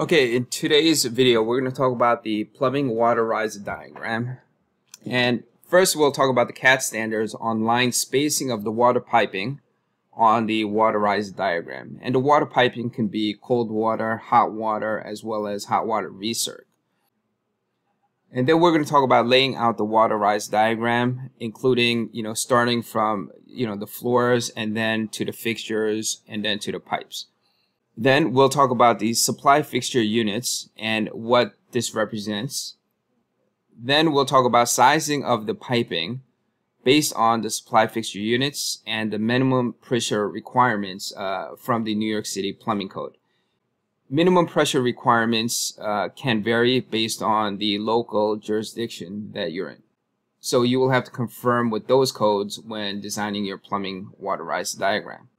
Okay, in today's video, we're going to talk about the plumbing water riser diagram. And first, we'll talk about the CAD standards on line spacing of the water piping on the water riser diagram. And the water piping can be cold water, hot water, as well as hot water recirc. And then we're going to talk about laying out the water riser diagram, including, starting from, the floors and then to the fixtures and then to the pipes. Then we'll talk about the supply fixture units and what this represents. Then we'll talk about sizing of the piping based on the supply fixture units and the minimum pressure requirements from the New York City Plumbing Code. Minimum pressure requirements can vary based on the local jurisdiction that you're in. So you will have to confirm with those codes when designing your plumbing water riser diagram.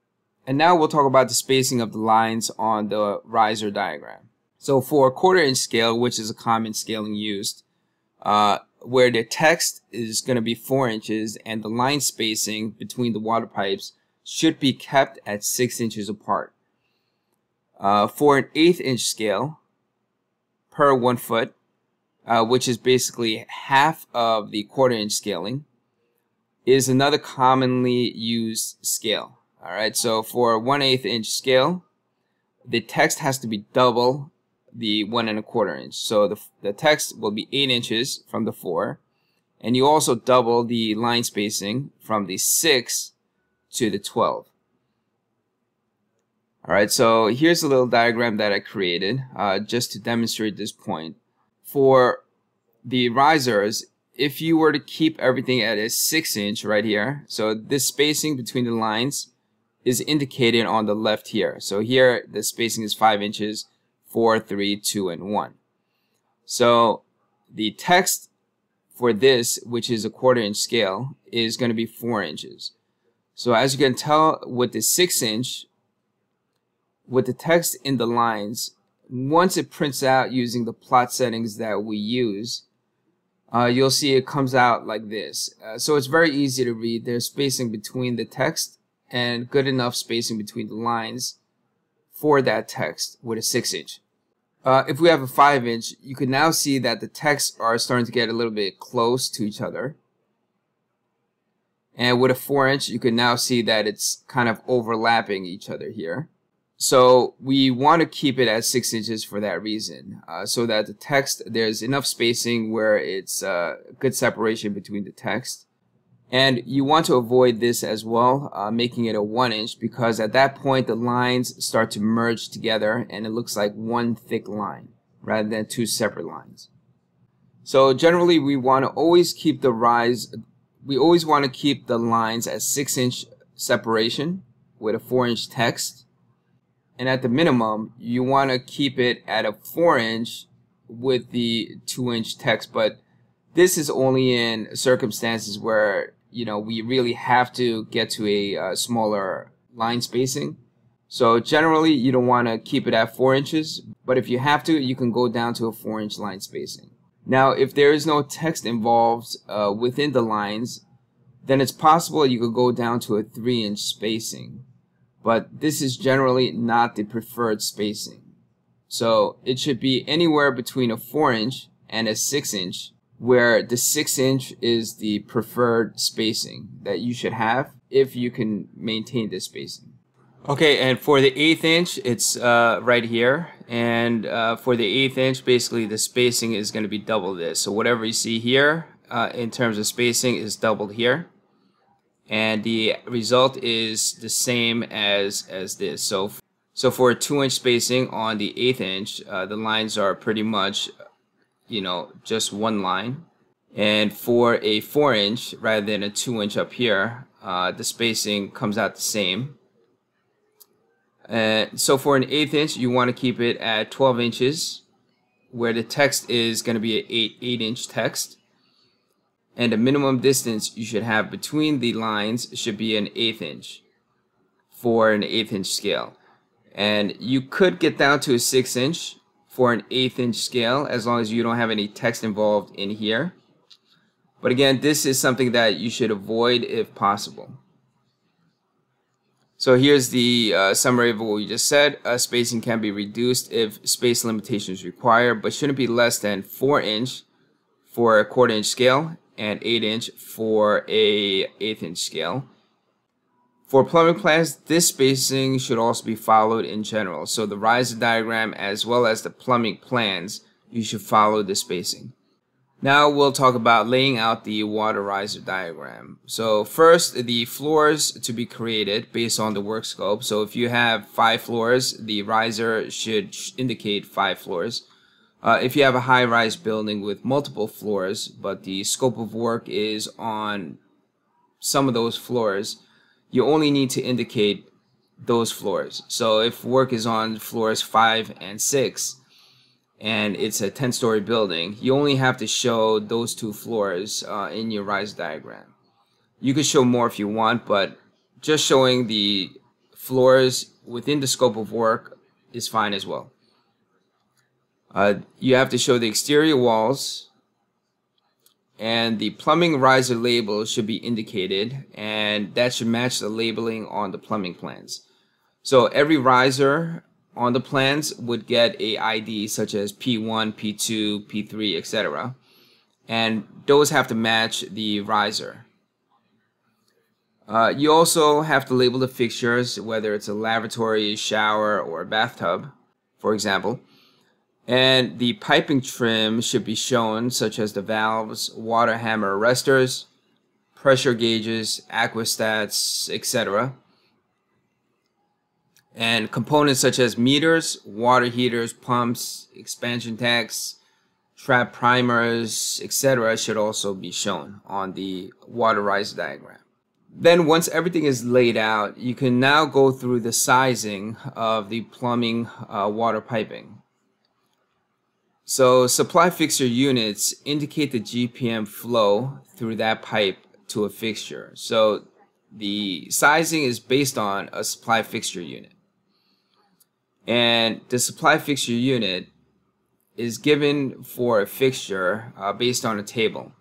And now we'll talk about the spacing of the lines on the riser diagram. So for a 1/4 inch scale, which is a common scaling used, where the text is going to be 4 inches and the line spacing between the water pipes should be kept at 6 inches apart. For an 1/8 inch scale per 1 foot, which is basically half of the 1/4 inch scaling, is another commonly used scale. Alright, so for a 1/8 inch scale, the text has to be double the 1 1/4 inch. So the text will be 8 inches from the 4, and you also double the line spacing from the 6 to the 12. Alright, so here's a little diagram that I created just to demonstrate this point. For the risers, if you were to keep everything at a 6 inch right here, so this spacing between the lines is indicated on the left here. So here the spacing is 5 inches, 4, 3, 2, and 1. So the text for this, which is a 1/4 inch scale, is going to be 4 inches. So as you can tell with the 6 inch, with the text in the lines, once it prints out using the plot settings that we use, you'll see it comes out like this. So it's very easy to read. There's spacing between the text and good enough spacing between the lines for that text with a 6 inch. If we have a 5 inch, you can now see that the texts are starting to get a little bit close to each other. And with a 4 inch, you can now see that it's kind of overlapping each other here. So we want to keep it at 6 inches for that reason, so that the text, there's enough spacing where it's good separation between the text. And you want to avoid this as well, making it a 1 inch, because at that point the lines start to merge together and it looks like one thick line rather than two separate lines. So generally we want to always keep the lines at 6 inch separation with a 4 inch text. And at the minimum, you want to keep it at a 4 inch with the 2 inch text, but this is only in circumstances where we really have to get to a smaller line spacing. So generally you don't want to keep it at 4 inches, but if you have to, you can go down to a 4 inch line spacing. Now if there is no text involved within the lines, then it's possible you could go down to a 3 inch spacing, but this is generally not the preferred spacing. So it should be anywhere between a 4 inch and a 6 inch, where the 6 inch is the preferred spacing that you should have if you can maintain this spacing. Okay, and for the 1/8 inch, it's right here. And for the 1/8 inch, basically the spacing is going to be double this. So whatever you see here in terms of spacing is doubled here. And the result is the same as this. So for a 2 inch spacing on the 1/8 inch, the lines are pretty much just one line. And for a 4 inch rather than a 2 inch up here, the spacing comes out the same. So for an 1/8 inch, you want to keep it at 12 inches, where the text is going to be an 8 inch text. And the minimum distance you should have between the lines should be an 1/8 inch for an 1/8 inch scale. And you could get down to a 6 inch for an 1/8 inch scale as long as you don't have any text involved in here. But again, this is something that you should avoid if possible. So here's the summary of what we just said. Spacing can be reduced if space limitations require, but shouldn't be less than 4" for a 1/4" scale and 8" for a 1/8" scale. For plumbing plans, this spacing should also be followed in general. So the riser diagram as well as the plumbing plans, you should follow the spacing. Now we'll talk about laying out the water riser diagram. So first, the floors to be created based on the work scope. So if you have 5 floors, the riser should indicate 5 floors. If you have a high-rise building with multiple floors, but the scope of work is on some of those floors, you only need to indicate those floors. So if work is on floors 5 and 6, and it's a 10-story building, you only have to show those 2 floors in your riser diagram. You could show more if you want, but just showing the floors within the scope of work is fine as well. You have to show the exterior walls, and the plumbing riser label should be indicated, and that should match the labeling on the plumbing plans. So every riser on the plans would get a ID such as P1, P2, P3, etc. And those have to match the riser. You also have to label the fixtures, whether it's a lavatory, shower, or a bathtub, for example. And the piping trim should be shown, such as the valves, water hammer arresters, pressure gauges, aquastats, etc. And components such as meters, water heaters, pumps, expansion tanks, trap primers, etc. should also be shown on the water riser diagram. Then once everything is laid out, you can now go through the sizing of the plumbing water piping. So supply fixture units indicate the GPM flow through that pipe to a fixture. So the sizing is based on a supply fixture unit. And the supply fixture unit is given for a fixture based on a table.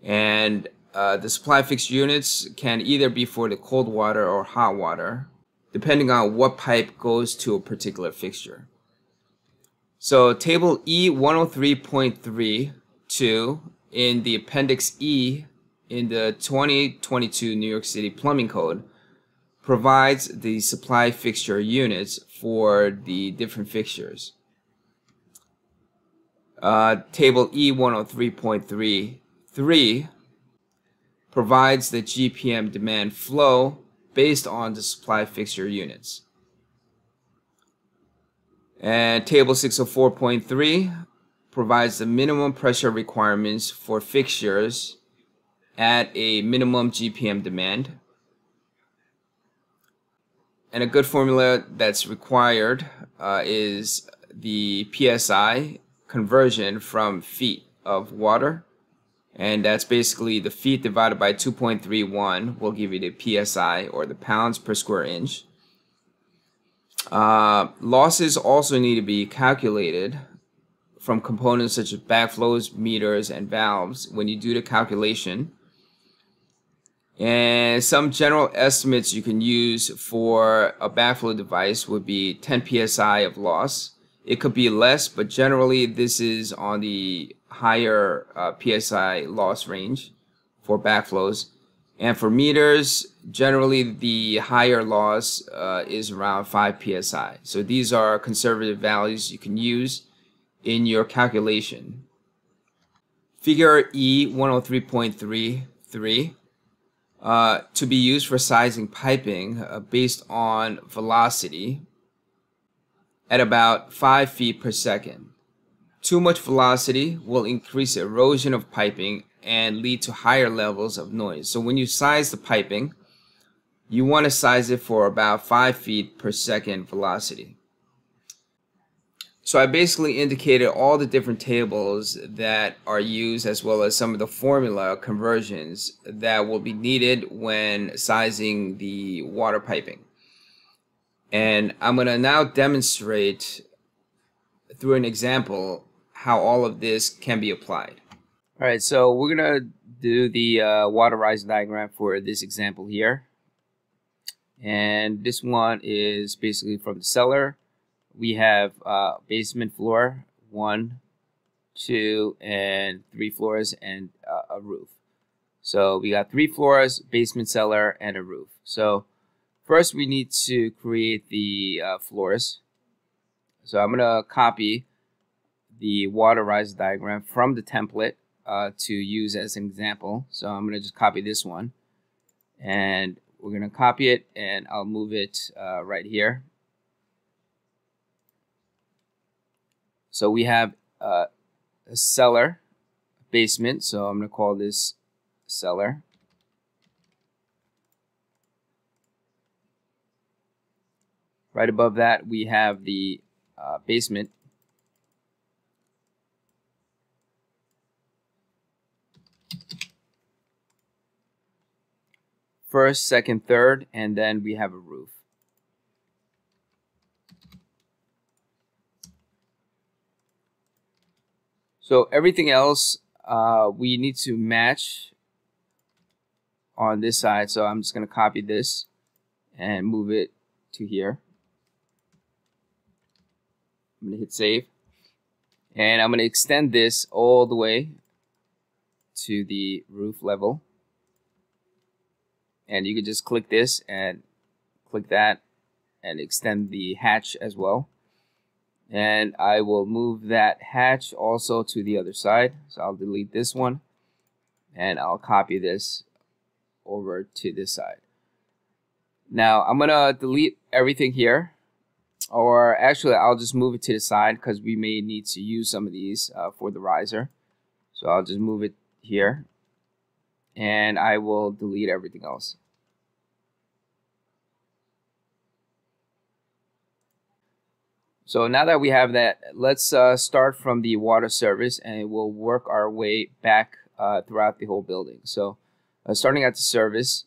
And the supply fixture units can either be for the cold water or hot water, depending on what pipe goes to a particular fixture. So table E103.32 in the Appendix E in the 2022 New York City Plumbing Code provides the supply fixture units for the different fixtures. Table E103.33 provides the GPM demand flow based on the supply fixture units. And Table 604.3 provides the minimum pressure requirements for fixtures at a minimum GPM demand. And a good formula that's required is the PSI conversion from feet of water. And that's basically the feet divided by 2.31 will give you the PSI, or the pounds per square inch. Losses also need to be calculated from components such as backflows, meters, and valves when you do the calculation. And some general estimates you can use for a backflow device would be 10 psi of loss. It could be less, but generally this is on the higher psi loss range for backflows. And for meters, generally the higher loss is around 5 psi. So these are conservative values you can use in your calculation. Figure E103.33 to be used for sizing piping based on velocity at about 5 feet per second. Too much velocity will increase erosion of piping and lead to higher levels of noise. So when you size the piping, you want to size it for about 5 feet per second velocity. So I basically indicated all the different tables that are used, as well as some of the formula conversions that will be needed when sizing the water piping. And I'm going to now demonstrate through an example how all of this can be applied. Alright, so we're going to do the water riser diagram for this example here. And this one is basically from the cellar. We have basement floor, 1, 2, and 3 floors, and a roof. So we got 3 floors, basement, cellar, and a roof. So first we need to create the floors. So I'm going to copy the water rise diagram from the template to use as an example. So I'm going to just copy this one, and we're going to copy it, and I'll move it right here. So we have a cellar, basement, so I'm going to call this cellar. Right above that we have the basement. First, second, third, and then we have a roof. So everything else we need to match on this side. So I'm just going to copy this and move it to here. I'm going to hit save. And I'm going to extend this all the way to the roof level. And you can just click this and click that and extend the hatch as well. And I will move that hatch also to the other side. So I'll delete this one and I'll copy this over to this side. Now I'm gonna delete everything here, or actually I'll just move it to the side because we may need to use some of these for the riser. So I'll just move it here and I will delete everything else. So now that we have that, let's start from the water service, and we'll work our way back throughout the whole building. So starting at the service.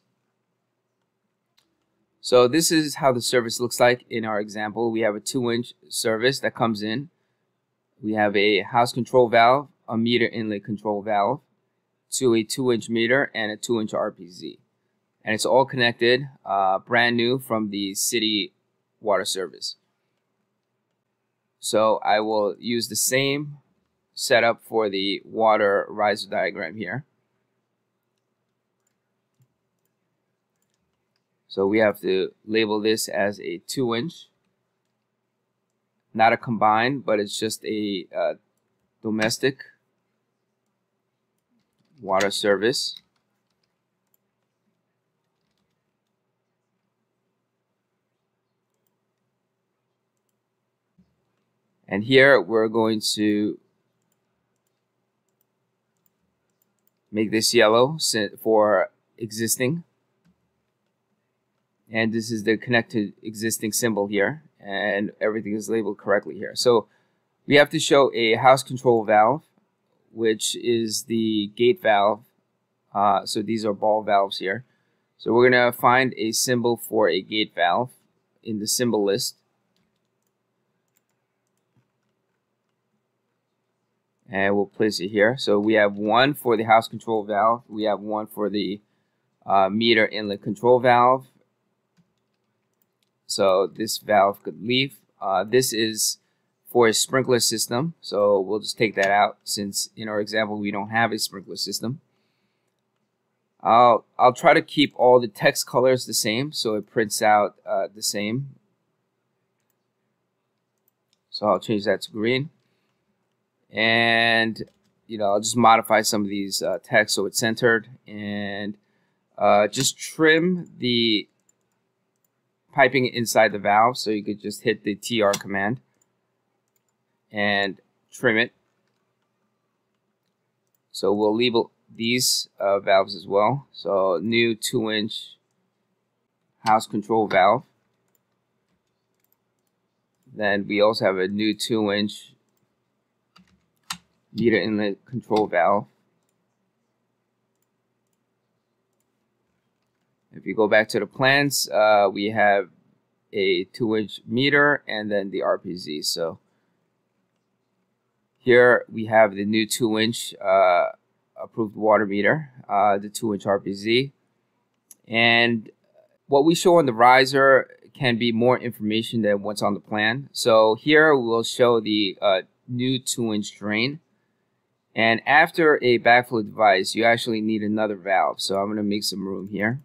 So this is how the service looks like in our example. We have a 2-inch service that comes in. We have a house control valve, a meter inlet control valve, to a 2-inch meter and a 2-inch RPZ. And it's all connected, brand new from the city water service. So I will use the same setup for the water riser diagram here. So we have to label this as a 2-inch, not a combined, but it's just a domestic water service. And here we're going to make this yellow for existing. And this is the connected existing symbol here. And everything is labeled correctly here. So we have to show a house control valve, which is the gate valve. So these are ball valves here. So we're going to find a symbol for a gate valve in the symbol list. And we'll place it here. So we have one for the house control valve. We have one for the meter inlet control valve. So this valve could leave. This is for a sprinkler system. So we'll just take that out since in our example we don't have a sprinkler system. I'll try to keep all the text colors the same so it prints out the same. So I'll change that to green. And I'll just modify some of these text so it's centered, and just trim the piping inside the valve. So you could just hit the TR command and trim it. So we'll label these valves as well. So new 2-inch house control valve. Then we also have a new 2-inch meter inlet control valve. If you go back to the plans, we have a 2-inch meter and then the RPZ. So here we have the new 2-inch approved water meter, the 2-inch RPZ. And what we show on the riser can be more information than what's on the plan. So here we'll show the new 2-inch drain. And after a backflow device, you actually need another valve. So I'm going to make some room here.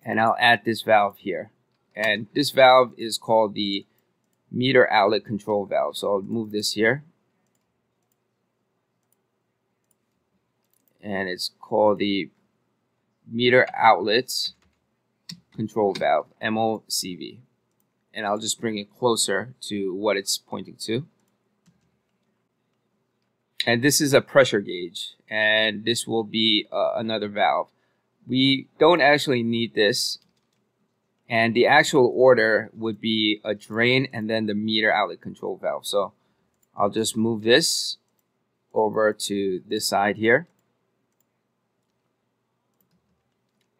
And I'll add this valve here. And this valve is called the meter outlet control valve. So I'll move this here. And it's called the meter outlet control valve, MOCV. And I'll just bring it closer to what it's pointing to. And this is a pressure gauge, and this will be another valve. We don't actually need this, and the actual order would be a drain and then the meter outlet control valve. So I'll just move this over to this side here.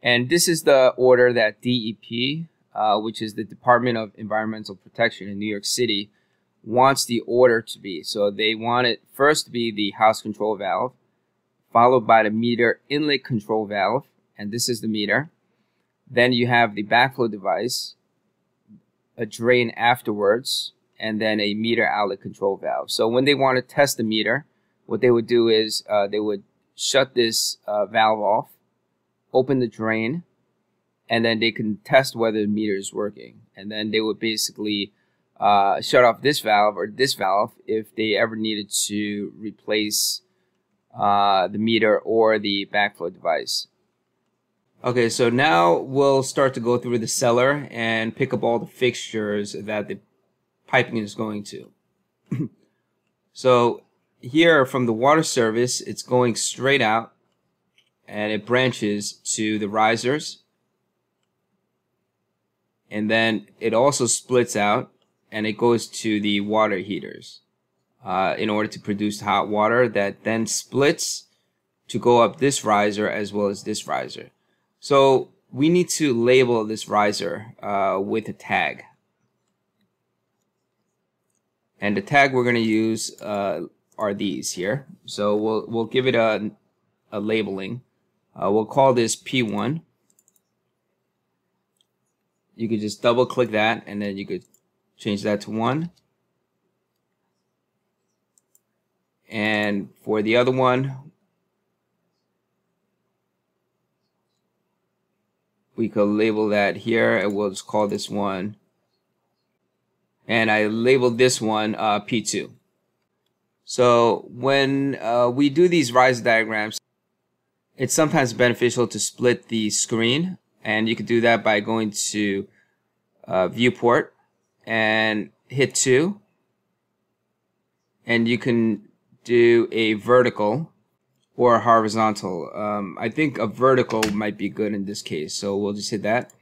And this is the order that DEP, which is the Department of Environmental Protection in New York City, wants the order to be. So they want it first to be the house control valve, followed by the meter inlet control valve, and this is the meter. Then you have the backflow device, a drain afterwards, and then a meter outlet control valve. So when they want to test the meter, what they would do is they would shut this valve off, open the drain, and then they can test whether the meter is working. And then they would basically shut off this valve or this valve if they ever needed to replace the meter or the backflow device. Okay, so now we'll start to go through the cellar and pick up all the fixtures that the piping is going to. So here from the water service, it's going straight out and it branches to the risers. And then it also splits out and it goes to the water heaters in order to produce hot water that then splits to go up this riser as well as this riser. So we need to label this riser with a tag. And the tag we're going to use are these here. So we'll give it a labeling. We'll call this P1. You could just double click that and then you could change that to 1. And for the other one, we could label that here and we'll just call this one. And I labeled this one P2. So when we do these riser diagrams, it's sometimes beneficial to split the screen. And you could do that by going to viewport and hit 2. And you can do a vertical or a horizontal. I think a vertical might be good in this case. So we'll just hit that.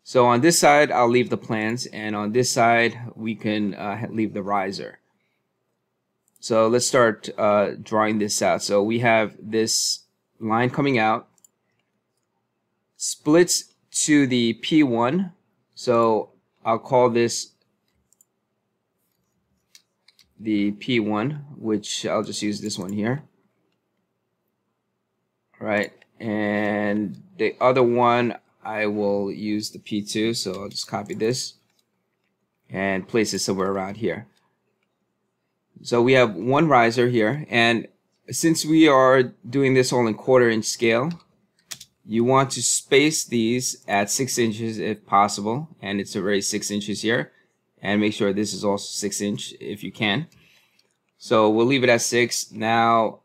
So on this side, I'll leave the plans. And on this side, we can leave the riser. So let's start drawing this out. So we have this line coming out, splits to the P1. So I'll call this the P1, which I'll just use this one here. Right, and the other one I will use the P2, so I'll just copy this and place it somewhere around here. So we have one riser here, and since we are doing this all in 1/4-inch scale, you want to space these at 6 inches if possible, and it's already 6 inches here, and make sure this is also 6 inch if you can. So we'll leave it at 6. Now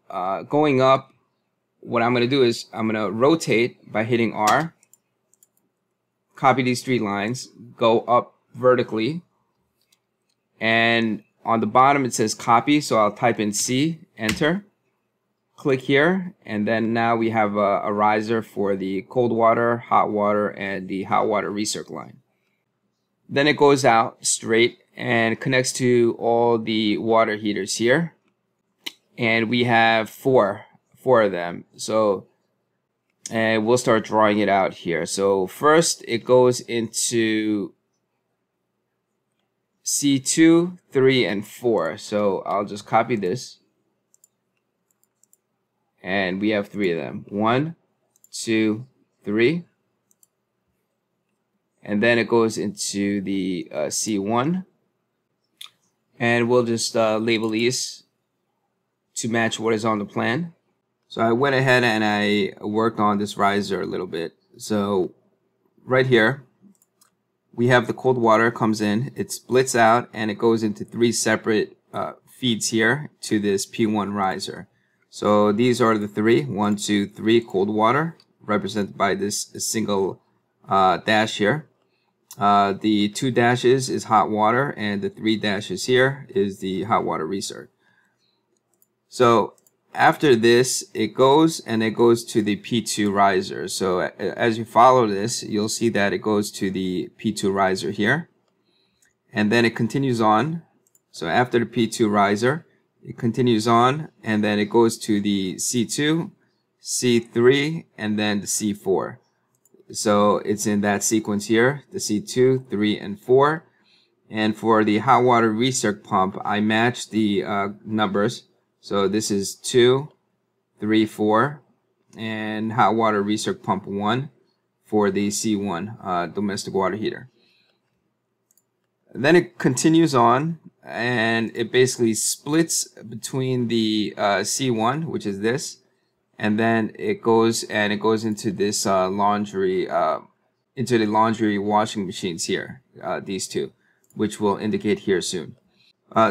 going up, what I'm going to do is I'm going to rotate by hitting R, copy these 3 lines, go up vertically, and on the bottom it says copy, so I'll type in C, enter, click here, and then now we have a riser for the cold water, hot water, and the hot water recirc line. Then it goes out straight and connects to all the water heaters here, and we have four of them. So, and we'll start drawing it out here. So first it goes into C2, 3, and 4. So I'll just copy this, and we have 3 of them. 1, 2, 3. and then it goes into the C1, and we'll just label these to match what is on the plan. So I went ahead and I worked on this riser a little bit. So right here we have the cold water comes in, it splits out, and it goes into three separate feeds here to this P1 riser. So these are the three, 1, 2, 3 cold water, represented by this single dash here. The 2 dashes is hot water, and the 3 dashes here is the hot water recirc. So after this, it goes to the P2 riser. So as you follow this, you'll see that it goes to the P2 riser here, and then it continues on. So after the P2 riser, it continues on, and then it goes to the C2, C3, and then the C4. So it's in that sequence here, the C2, 3, and 4. And for the hot water recirc pump, I matched the numbers. So this is 2, 3, 4, and hot water recirc pump 1 for the C1 domestic water heater. Then it continues on, and it basically splits between the C1, which is this, and then it goes into this laundry, into the laundry washing machines here, these two, which we'll indicate here soon.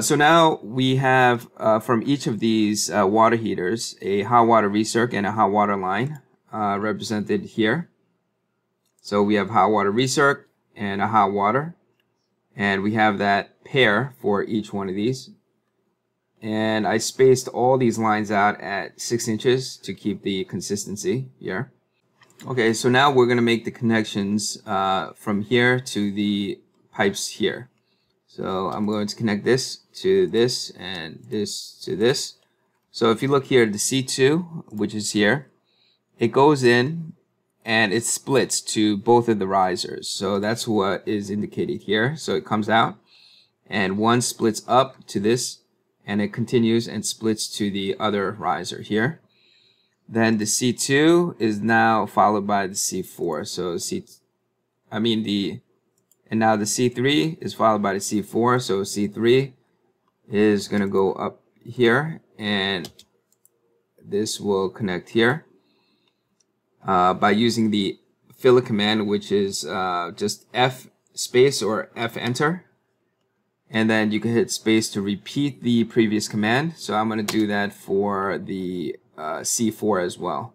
So now we have from each of these water heaters a hot water recirc and a hot water line represented here. So we have hot water recirc and a hot water, and we have that pair for each one of these. And I spaced all these lines out at 6 inches to keep the consistency here. Okay, so now we're going to make the connections from here to the pipes here. So I'm going to connect this to this and this to this. So if you look here, the C2, which is here, it goes in and it splits to both of the risers. So that's what is indicated here. So it comes out and one splits up to this, and it continues and splits to the other riser here. Then the C2 is now followed by the C4. So and now the C3 is followed by the C4. So C3 is going to go up here, and this will connect here by using the fill command, which is just F space or F enter. And then you can hit space to repeat the previous command. So I'm going to do that for the C4 as well.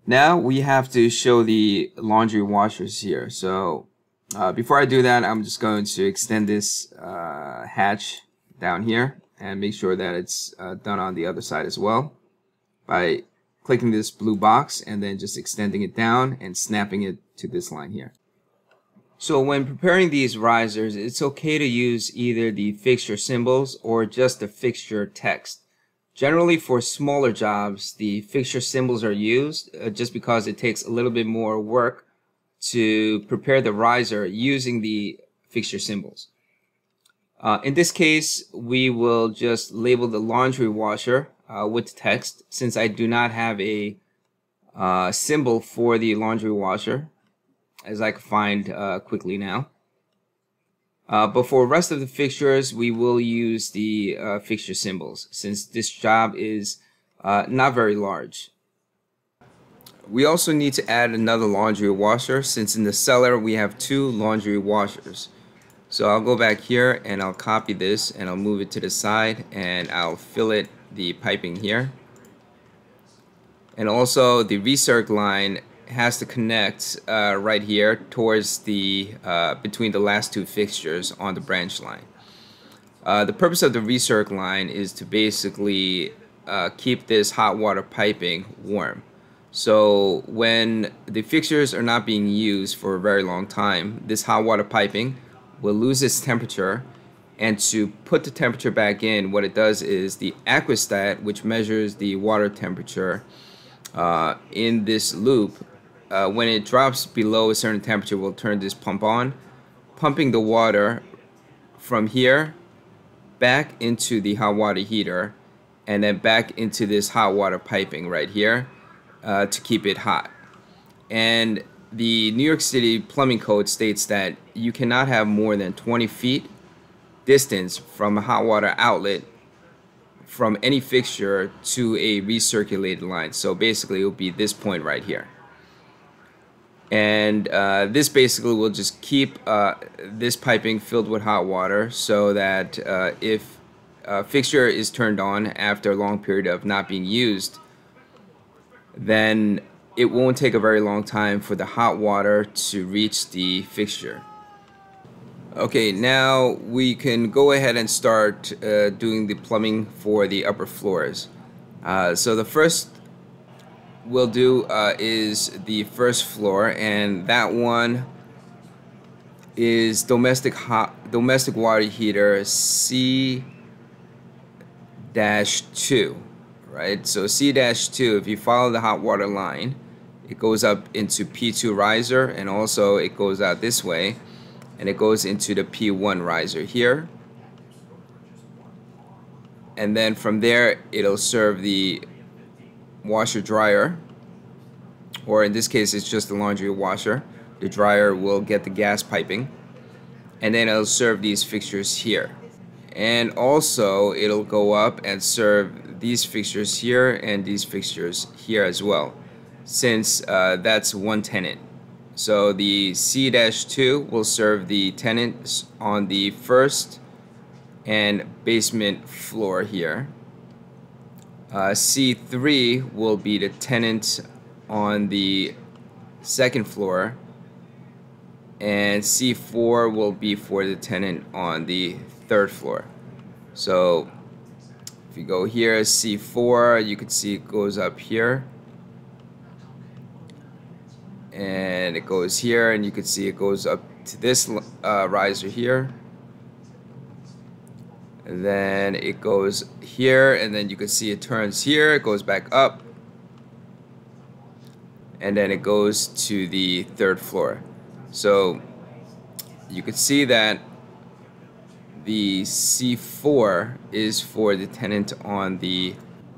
Now we have to show the laundry washers here. So before I do that, I'm just going to extend this hatch down here and make sure that it's done on the other side as well by clicking this blue box and then just extending it down and snapping it to this line here. So when preparing these risers, it's okay to use either the fixture symbols or just the fixture text. Generally, for smaller jobs, the fixture symbols are used just because it takes a little bit more work to prepare the riser using the fixture symbols. In this case, we will just label the laundry washer with text, since I do not have a symbol for the laundry washer, as I can find quickly now. But for the rest of the fixtures, we will use the fixture symbols, since this job is not very large. We also need to add another laundry washer, since in the cellar we have 2 laundry washers. So I'll go back here and I'll copy this and I'll move it to the side, and I'll fillet the piping here. And also the recirc line has to connect right here towards the between the last 2 fixtures on the branch line. The purpose of the recirc line is to basically keep this hot water piping warm. So when the fixtures are not being used for a very long time, this hot water piping will lose its temperature, and to put the temperature back in, what it does is the aquistat, which measures the water temperature in this loop, when it drops below a certain temperature, will turn this pump on, pumping the water from here back into the hot water heater, and then back into this hot water piping right here to keep it hot. And the New York City plumbing code states that you cannot have more than 20 feet distance from a hot water outlet from any fixture to a recirculated line. So basically it will be this point right here. And this basically will just keep this piping filled with hot water, so that if a fixture is turned on after a long period of not being used, then it won't take a very long time for the hot water to reach the fixture. Okay, now we can go ahead and start doing the plumbing for the upper floors. So the first we'll do is the first floor, and that one is domestic water heater C-2, right? So C-2, if you follow the hot water line, it goes up into P2 riser, and also it goes out this way and it goes into the P1 riser here, and then from there it'll serve the washer dryer, or in this case it's just the laundry washer. The dryer will get the gas piping, and then it'll serve these fixtures here, and also it'll go up and serve these fixtures here and these fixtures here as well, since that's one tenant. So the C-2 will serve the tenants on the first and basement floor here. C3 will be the tenant on the second floor, and C4 will be for the tenant on the third floor. So if you go here, C4, you can see it goes up here, and it goes here, and you can see it goes up to this riser here, and then it goes here, and then you can see it turns here, it goes back up, and then it goes to the third floor. So you can see that the C4 is for the tenant on the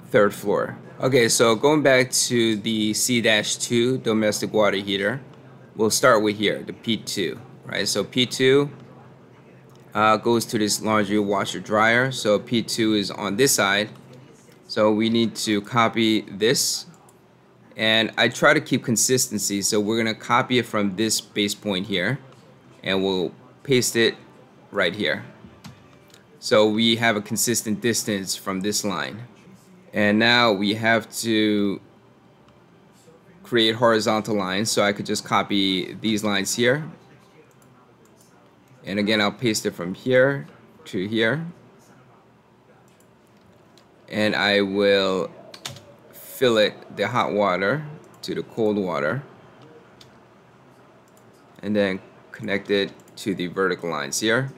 third floor. Okay, so going back to the C-2 domestic water heater, we'll start with here, the P2, right? So P2 goes to this laundry washer dryer. So P2 is on this side, so we need to copy this, and I try to keep consistency, so we're gonna copy it from this base point here, and we'll paste it right here, so we have a consistent distance from this line. And now we have to create horizontal lines, so I could just copy these lines here, and again I'll paste it from here to here, and I will fillet the hot water to the cold water, and then connect it to the vertical lines here,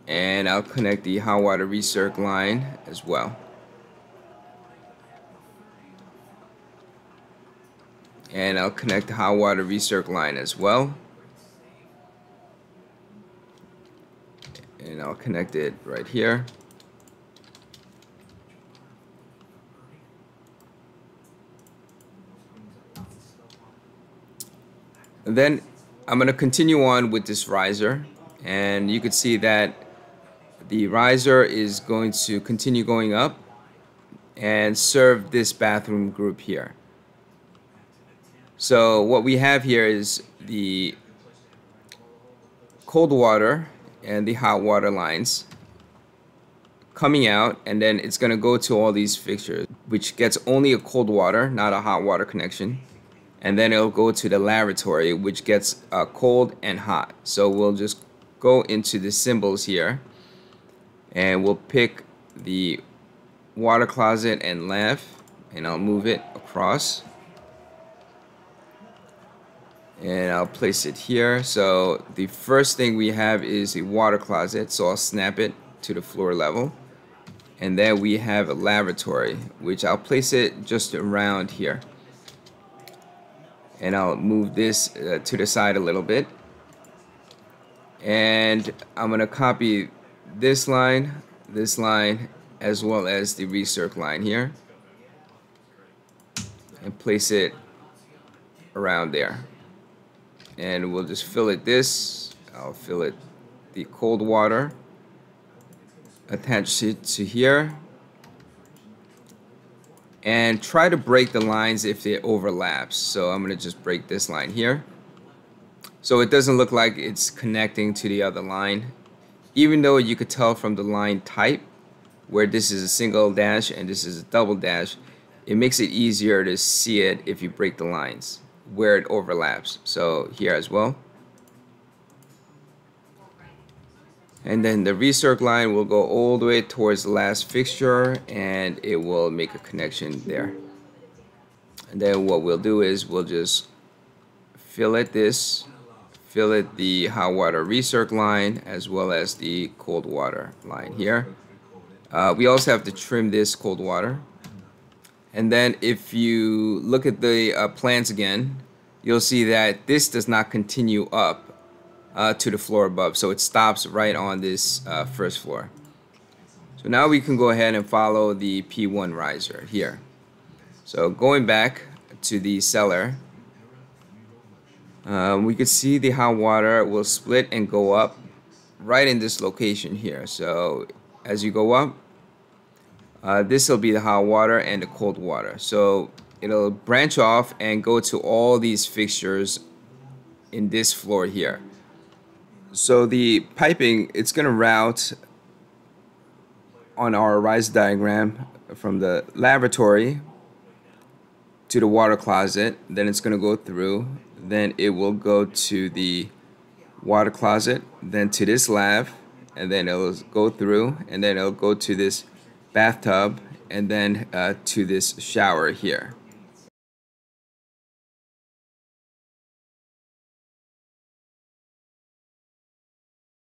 and I'll connect the hot water recirc line as well, and I'll connect the hot water recirc line as well, and I'll connect it right here. And then I'm going to continue on with this riser, and you can see that the riser is going to continue going up and serve this bathroom group here. So what we have here is the cold water and the hot water lines coming out, and then it's going to go to all these fixtures, which gets only a cold water, not a hot water connection. And then it'll go to the lavatory, which gets cold and hot. So we'll just go into the symbols here, and we'll pick the water closet and lav, and I'll move it across, and I'll place it here. So the first thing we have is the water closet, so I'll snap it to the floor level, and then we have a lavatory, which I'll place it just around here, and I'll move this to the side a little bit, and I'm gonna copy this line, as well as the recirc line here, and place it around there. And we'll just fill it this. I'll fill it the cold water, attach it to here, and try to break the lines if it overlaps. So I'm going to just break this line here, so it doesn't look like it's connecting to the other line, even though you could tell from the line type where this is a single dash and this is a double dash. It makes it easier to see it if you break the lines where it overlaps. So here as well. And then the recirc line will go all the way towards the last fixture, and it will make a connection there. And then what we'll do is we'll just fill it the hot water recirc line as well as the cold water line here. We also have to trim this cold water. And then if you look at the plans again, you'll see that this does not continue up to the floor above, so it stops right on this first floor. So now we can go ahead and follow the P1 riser here. So going back to the cellar, we could see the hot water will split and go up right in this location here. So as you go up, this will be the hot water and the cold water. So it'll branch off and go to all these fixtures in this floor here. So the piping, it's going to route on our riser diagram from the lavatory to the water closet. Then it's going to go through. Then it will go to the water closet, then to this lav, and then it'll go through, and then it'll go to this bathtub, and then to this shower here.